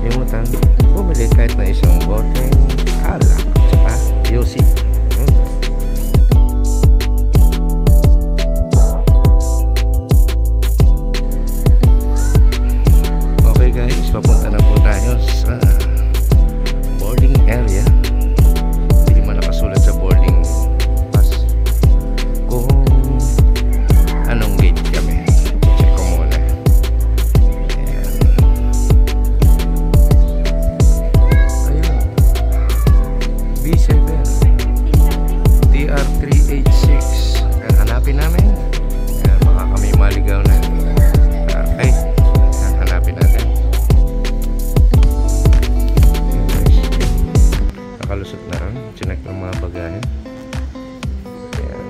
kalimutan bumili kahit na isang boteng alak tsaka yosi. Okay guys, papunta na po tayo sa boarding area. Hindi man nakasulat sa boarding pass kung anong gate kami. Check ko muna. Ayan, B7 TR386. Hanapin namin. Ayan, baka kami maligaw na. Okay, hanapin natin. Nakalusot na rin. Chinek ng mga bagahe. Ayan,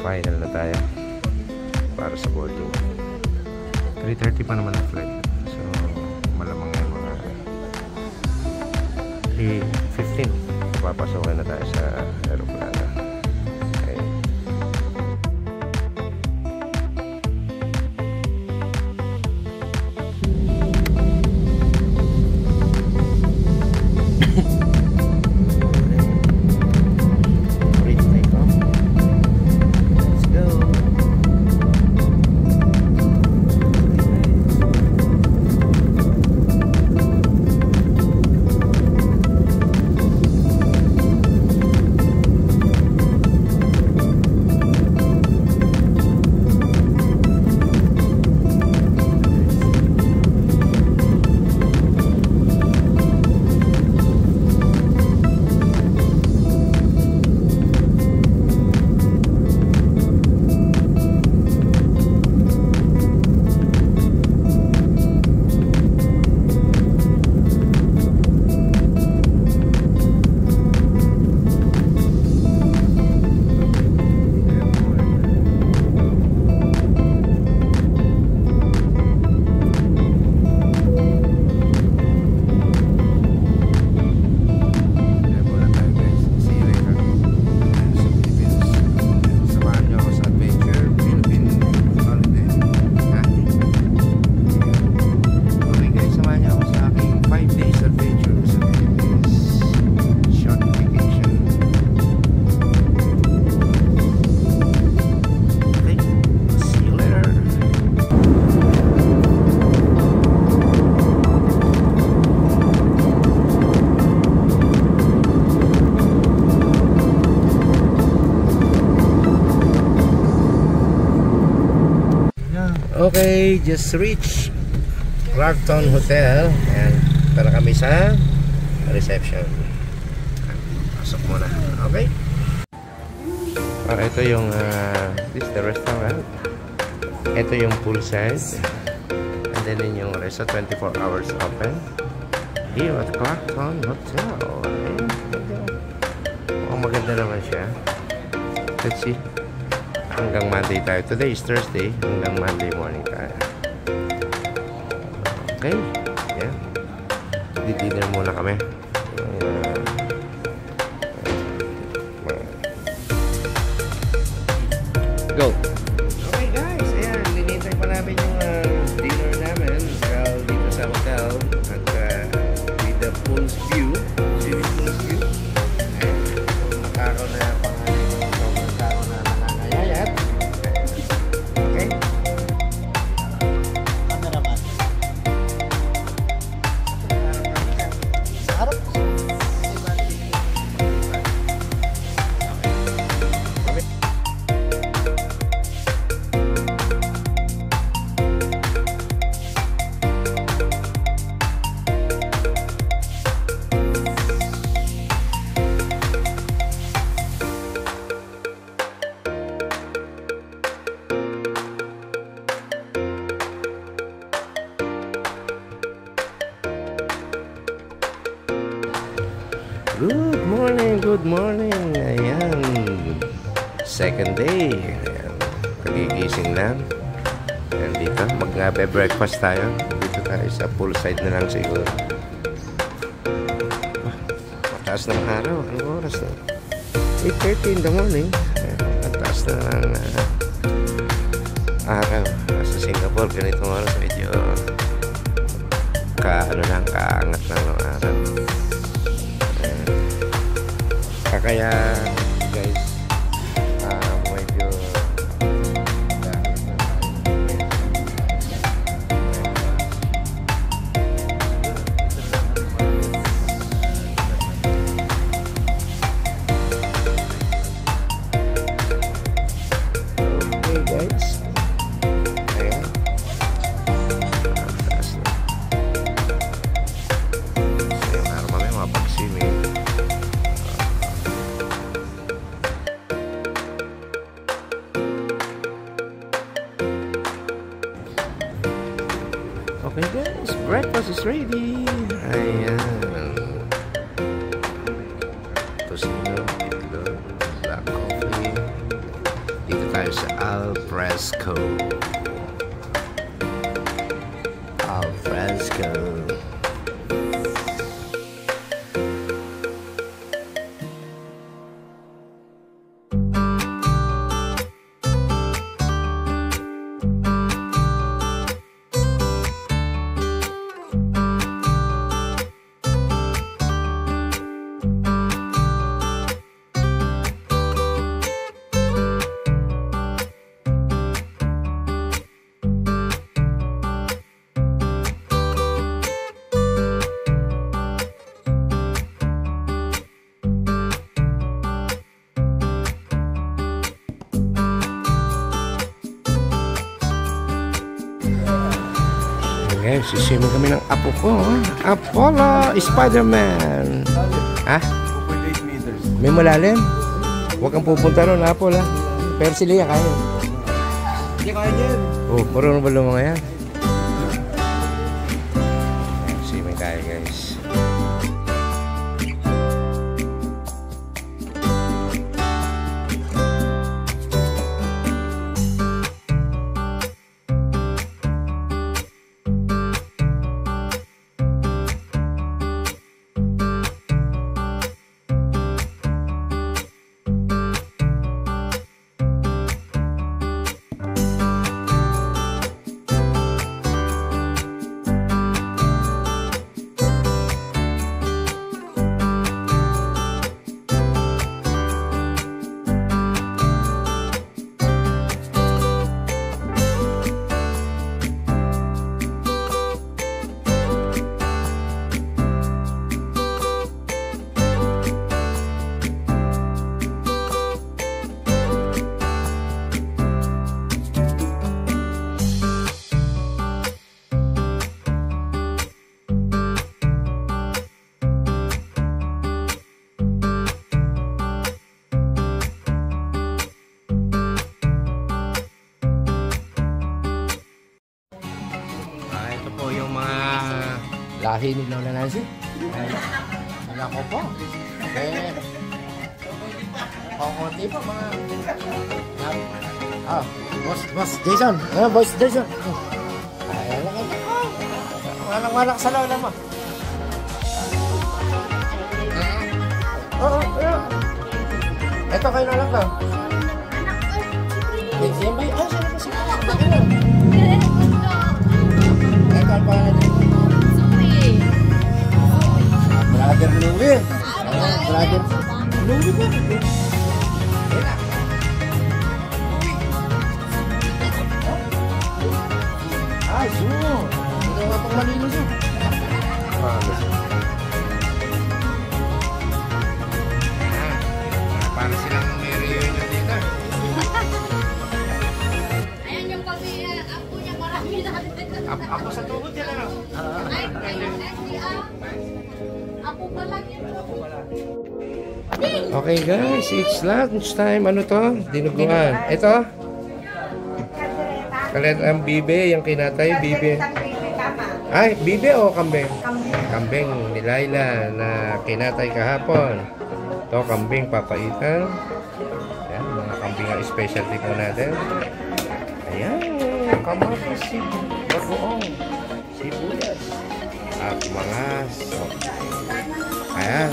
final na tayo para sa boarding. 3:30 pa naman ang flight. So malamang yan mga 3:15 papasokan na tayo sa aeroplano. Okay. Okay, just reached Clarkton Hotel and tara kami sa reception. Pasok muna. Okay. Ito yung this is the restaurant. Ito yung poolside. And then yung restaurant 24 hours open. Here at Clarkton Hotel. Oh, maganda naman siya. Let's see. Hanggang Monday tayo. Today is Thursday. Hanggang Monday morning tayo. Okay. Yan. Di-dinner muna kami. Go. Okay guys. Ayan. Linintay pa namin yung dinner namin. Dito sa hotel. At with the pool's view. Swimming pool's view. Ayan. Makakaroon na Good morning. Ayan. Second day. Ayan. Kagigising lang. Ayan dito. Mag-breakfast tayo. Dito tayo sa poolside na lang siguro. Mataas ng araw. Anong oras na? 8:30 in the morning. Ayan. Mataas na ng araw. Sa Singapore, ganitong oras medyo kaangat lang ng araw. Kaya guys, medyo okay guys. Ayan. Taas na. So, para mamaya mapag-swimming. Okay guys, breakfast is ready. Ayan. Tocino, itlog, black coffee. Dito tayo sa Al Fresco. Al Fresco. Okay, sisimin kami ng apo ko. Apollo Spider-Man. Ha? 2.8 meters. May malalim? Huwag kang pupunta ron, Apollo. Pero si Leah kaya. Hindi kaya yan. Oh, marunong ba lumang yan? Sisimin tayo guys. Ito po yung mga lahi ni Lola Nancy. Anak ko po. Okay. Konti pa mga... Boss Jason. Boss Jason. Ayan lang ito. Walang sa Lola mo. Oo. Ito kayo na lang to. Yan ba? Ay, saan ba siya? Ito ang pangalan nito. Brother Louie. Brother Louie po. Ay, so. Ito nga pang malinis yun. Para silang may reunion dito. Ayan yung pag-apo niya marami natin. Ako sa tuhod yan ano? Apo pa lang yun. Okay guys, it's lunch time. Ano to? Dinuguan. Ito? Kalet ang bibe, yung kinatay, bibe. Ay, bibe o kambing? Kambing ni Laila na kinatay kahapon. Ito, kambing papaitan. Ayan, mga kambing ang specialty po natin. Ayan, kamatis, bagoong, sibuyas, at mga sok. Ayan,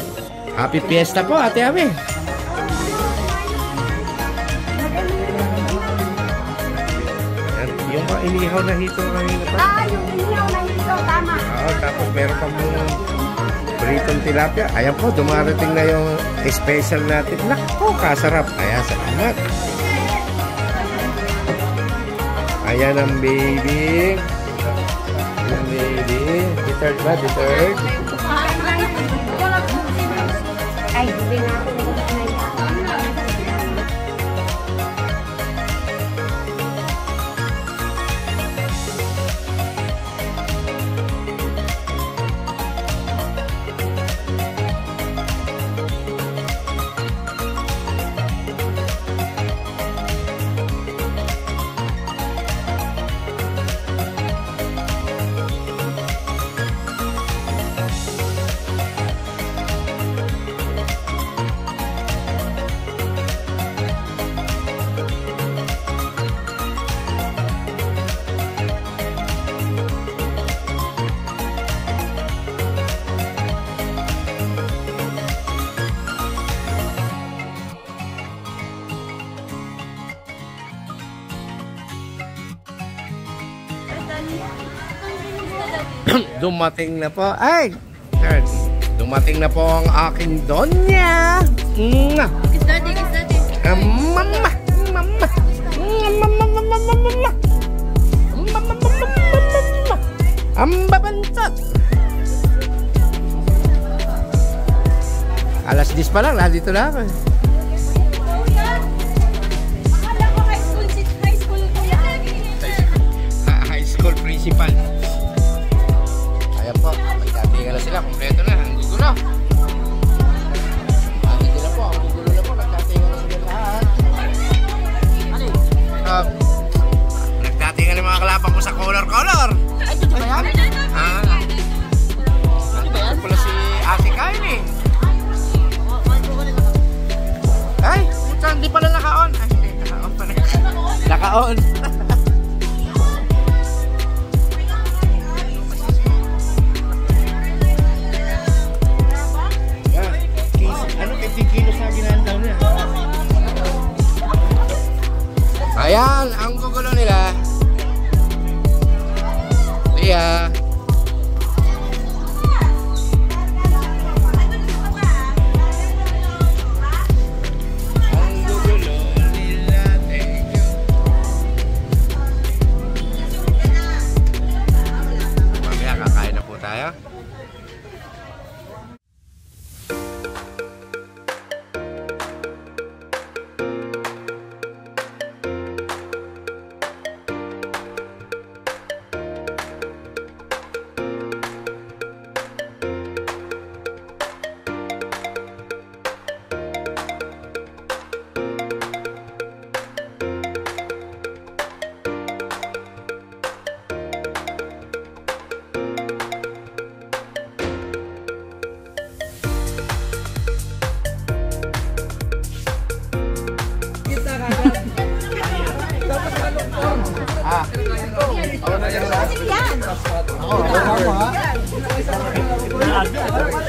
happy fiesta po, Ate Ami. Ayan, yung ka inihaw na hito kanina pa. Yung inihaw na hito, tama. Oo, tapos meron pa mong pritong tilapia. Ayan po, dumarating na yung special natin. Naku, kasarap. Ayan, salamat. Ayan ang baby. Ang baby. Dessert ba? Dessert? Ay, hindi na ako. Dumating na po. Ay! Third. Dumating na po ang aking donya. Mwah! Is that it? Mama! Mama! Mama! Ang babantot! Alas 10 pa lang, nandito na ako. Akala ko high school po yan. High school principal. Ayan po, magdatingan na sila. Kompleto na, ang gugulo. Andito na po, ang gugulo na po. Nagdatingan na sila lahat. Nagdatingan na mga kalapang ko sa color-color. Ay, ito ba yan? Ito pala si Ate Kain eh. Ay, hindi pala naka-on. Ay, hindi, naka-on pala. Naka-on. Ayan, ang gugulo nila. Liya. Ang gugulo nila. Thank you. Mamaya kakain na po tayo.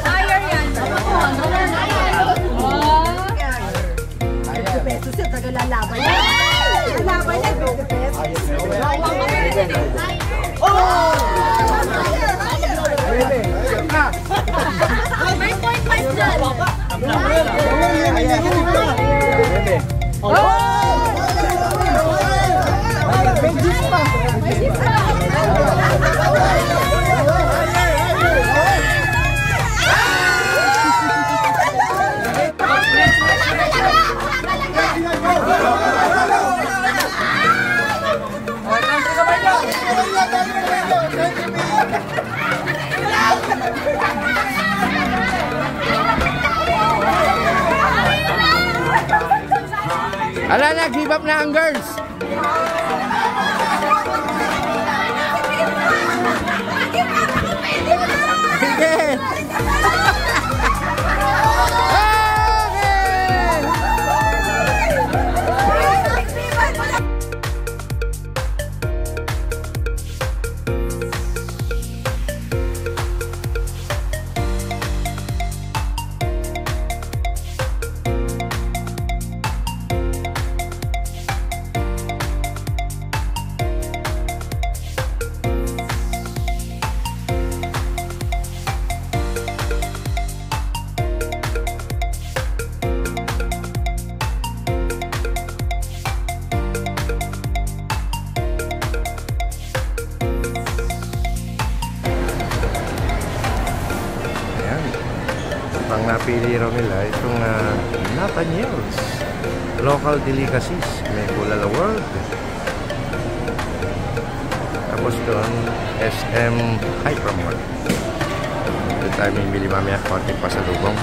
Fire yan. Pesos yan, taga lalaban yan. Lalaban yan, 20 pesos. May point 5 dyan. Ala na, give up na ang girls. Sige. Ang napili raw nila itong Nathaniel's local delicacies. May Bulala World. Tapos doon SM Hypermart. Doon tayo may bili mamaya konting pasalubong.